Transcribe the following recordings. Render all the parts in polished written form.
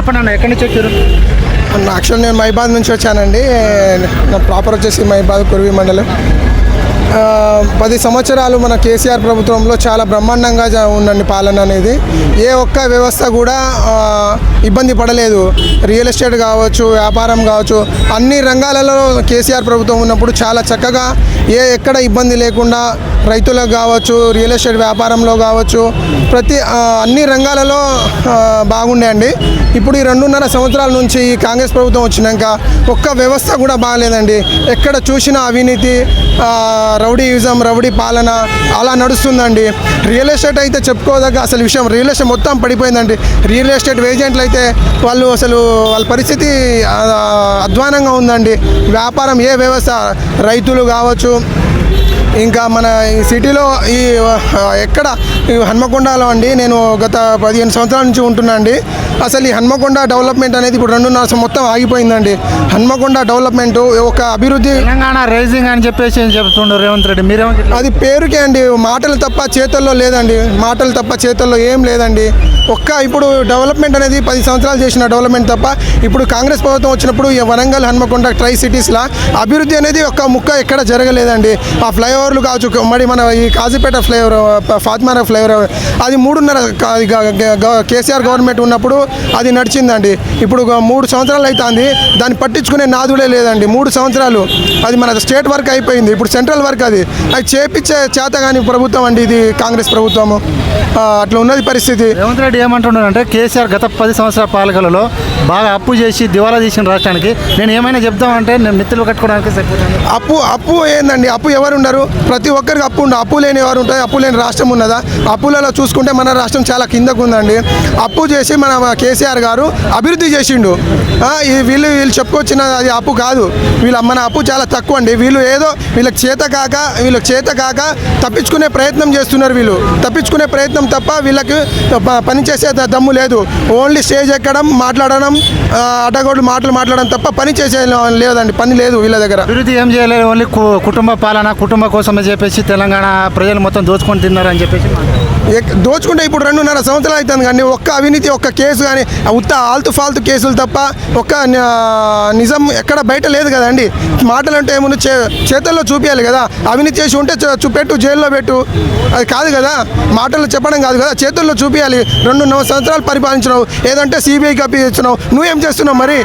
చెప్పండి అన్న, ఎక్కడి నుంచి వచ్చారు? యాక్చువల్ నేను మైబాద్ నుంచి వచ్చానండి. నా ప్రాపర్ వచ్చేసి మైబాద్ కుర్వి మండలం. 10 సంవత్సరాలు మన కేసీఆర్ ప్రభుత్వంలో చాలా బ్రహ్మాండంగా ఉందండి పాలన అనేది. ఏ ఒక్క వ్యవస్థ కూడా ఇబ్బంది పడలేదు. రియల్ ఎస్టేట్ కావచ్చు, వ్యాపారం కావచ్చు, అన్ని రంగాలలో కేసీఆర్ ప్రభుత్వం ఉన్నప్పుడు చాలా చక్కగా ఎక్కడ ఇబ్బంది లేకుండా రైతులకు కావచ్చు, రియల్ ఎస్టేట్ వ్యాపారంలో కావచ్చు, అన్ని రంగాలలో బాగుండే అండి. ఇప్పుడు ఈ 2.5 సంవత్సరాల నుంచి ఈ కాంగ్రెస్ ప్రభుత్వం వచ్చినాక ఒక్క వ్యవస్థ కూడా బాగలేదండి. ఎక్కడ చూసినా అవినీతి, రౌడీయిజం, రౌడీ పాలన అలా నడుస్తుందండి. రియల్ ఎస్టేట్ అయితే చెప్పుకోదగ్గ అసలు విషయం, రియల్ ఎస్టేట్ మొత్తం పడిపోయిందండి. రియల్ ఎస్టేట్ ఏజెంట్లు అయితే వాళ్ళ పరిస్థితి అధ్వానంగా ఉందండి. వ్యాపారం ఏ వ్యవస్థ, రైతులు కావచ్చు, ఇంకా మన ఈ సిటీలో ఎక్కడ హన్మకొండలో అండి, నేను గత 15 సంవత్సరాల నుంచి ఉంటున్నా అండి. అసలు ఈ హన్మకొండ డెవలప్మెంట్ అనేది ఇప్పుడు 2.5 మొత్తం ఆగిపోయిందండి. హన్మకొండ డెవలప్మెంట్ ఒక అభివృద్ధి, తెలంగాణ రైజింగ్ అని చెప్పేసి చెప్తుండ్రు రేవంత్ రెడ్డి. మీరేమో అది పేరుకే అండి, మాటలు తప్ప చేతుల్లో లేదండి. మాటలు తప్ప చేతుల్లో ఏం లేదండి. ఇప్పుడు డెవలప్మెంట్ అనేది 10 సంవత్సరాలు చేసిన డెవలప్మెంట్ తప్ప ఇప్పుడు కాంగ్రెస్ ప్రభుత్వం వచ్చినప్పుడు ఈ వరంగల్, హన్మకొండ, ట్రై సిటీస్లో అభివృద్ధి అనేది ఒక్క ముక్క ఎక్కడ జరగలేదండి. ఆ ఫ్లైఓవర్లు కావచ్చు, మరి మన ఈ కాజీపేట ఫ్లైఓవర్, ఫాతిమారా ఫ్లైఓవర్, అది 3.5 కేసీఆర్ గవర్నమెంట్ ఉన్నప్పుడు అది నడిచిందండి. ఇప్పుడు 3 సంవత్సరాలు అవుతుంది, దాన్ని పట్టించుకునే నాదుడే లేదండి. 3 సంవత్సరాలు అది మన స్టేట్ వర్క్ అయిపోయింది, ఇప్పుడు సెంట్రల్ వర్క్. అది చేపించే చేత కానీ ప్రభుత్వం అండి ఇది కాంగ్రెస్ ప్రభుత్వము. అట్లా ఉన్నది పరిస్థితి. రేవంత్ రెడ్డి ఏమంటున్నాడు అంటే కేసీఆర్ గత 10 సంవత్సరాల పాలనలో బాగా అప్పు చేసి దివాలా తీసిన రాష్ట్రానికి, నేను ఏమైనా చెప్తామంటే నేను మిత్రులు కట్టుకోవడానికి సరిపోతాను. అప్పు ఏందండి? అప్పు ఎవరు ఉండరు? ప్రతి ఒక్కరికి అప్పు ఉండదు. అప్పు లేని ఎవరు ఉంటుంది? అప్పు లేని రాష్ట్రం ఉన్నదా? అప్పులలో చూసుకుంటే మన రాష్ట్రం చాలా కిందకు ఉందండి. అప్పు చేసి మన కేసీఆర్ గారు అభివృద్ధి చేసిండు. వీళ్ళు చెప్పుకొచ్చిన అది అప్పు కాదు. మన అప్పు చాలా తక్కువ అండి. వీళ్ళకి చేత కాక తప్పించుకునే ప్రయత్నం చేస్తున్నారు. వీళ్ళు తప్పించుకునే ప్రయత్నం తప్ప వీళ్ళకి పని చేసే దమ్ము లేదు. ఓన్లీ స్టేజ్ ఎక్కడం, మాట్లాడడం, అడ్డగోడ్లు మాట్లాడడం తప్ప పని చేసే లేదండి. పని లేదు వీళ్ళ దగ్గర. అభివృద్ధి ఏం చేయలేదు, ఓన్లీ కుటుంబ పాలన, కుటుంబం కోసమే చెప్పేసి తెలంగాణ ప్రజలు మొత్తం దోచుకొని తిన్నారని చెప్పేసి. దోచుకుంటే ఇప్పుడు 2.5 సంవత్సరాలు అవుతుంది కానీ ఒక్క అవినీతి, ఒక్క కేసు కానీ, ఆల్తు ఫాల్తు కేసులు తప్ప ఒక్క నిజం ఎక్కడ బయట లేదు కదండి. మాటలు అంటే ఏముంది, చేతుల్లో చూపించాలి కదా. అవినీతి చేసి ఉంటే పెట్టు, జైల్లో పెట్టు, అది కాదు కదా. మాటల్లో చెప్పడం కాదు కదా, చేతుల్లో చూపించాలి. 2.5 సంవత్సరాలు పరిపాలించినావు, ఏదంటే సిబిఐకి అప్పిస్తున్నావు. నువ్వేం చేస్తున్నావు మరి?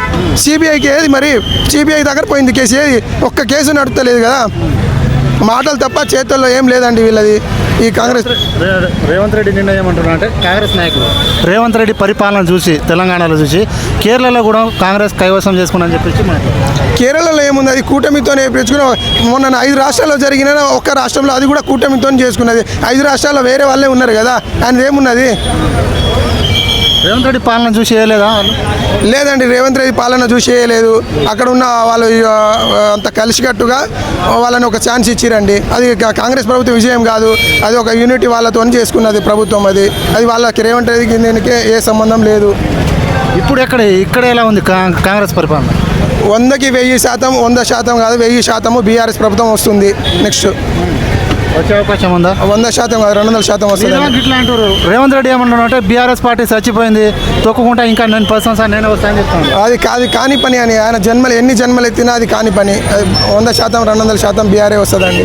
సిబిఐకి ఏది మరి? సిబిఐ దగ్గర పోయింది కేసు, ఏది ఒక్క కేసు నడుస్తలేదు కదా. మాటలు తప్ప చేతుల్లో ఏం లేదండి వీళ్ళది. ఈ కాంగ్రెస్ రేవంత్ రెడ్డి నిన్న ఏమంటున్నా అంటే కాంగ్రెస్ నాయకులు రేవంత్ రెడ్డి పరిపాలన చూసి, తెలంగాణలో చూసి కేరళలో కూడా కాంగ్రెస్ కైవసం చేసుకున్నారని చెప్పేసి. కేరళలో ఏముంది? అది కూటమితోనే పెంచుకున్న. మొన్న 5 రాష్ట్రాల్లో జరిగిన ఒక్క రాష్ట్రంలో అది కూడా కూటమితో చేసుకున్నది. 5 రాష్ట్రాల్లో వేరే వాళ్ళే ఉన్నారు కదా, ఆయన ఏమున్నది? రేవంత్ రెడ్డి పాలన చూసి వేయలేదా? లేదండి, రేవంత్ రెడ్డి పాలన చూసి వేయలేదు. అక్కడ ఉన్న వాళ్ళు అంత కలిసికట్టుగా వాళ్ళని ఒక ఛాన్స్ ఇచ్చిరండి. అది కాంగ్రెస్ ప్రభుత్వ విజయం కాదు, అది ఒక యూనిటీ వాళ్ళతో చేసుకున్నది ప్రభుత్వం. అది వాళ్ళకి రేవంత్ రెడ్డికి దీనికి ఏ సంబంధం లేదు. ఇప్పుడు ఇక్కడ ఎలా ఉంది కాంగ్రెస్ పరిపాలన? 100కి 1000%, 100% కాదు 1000% బీఆర్ఎస్ ప్రభుత్వం వస్తుంది. నెక్స్ట్ వచ్చే అవకాశం ఉందా? 100% కాదు 200% వస్తుంది. ఇట్లా అంటారు. రేవంత్ రెడ్డి ఏమన్నా అంటే బీఆర్ఎస్ పార్టీ చచ్చిపోయింది, తొక్కుకుంటా ఇంకా నేను 10 సంవత్సరాలు నేనే వస్తానని చెప్తాను. అది కాని పని అని. ఆయన ఎన్ని జన్మలు ఎత్తినా అది కాని పని. 100%, 200% బీఆర్ఏ వస్తుందండి.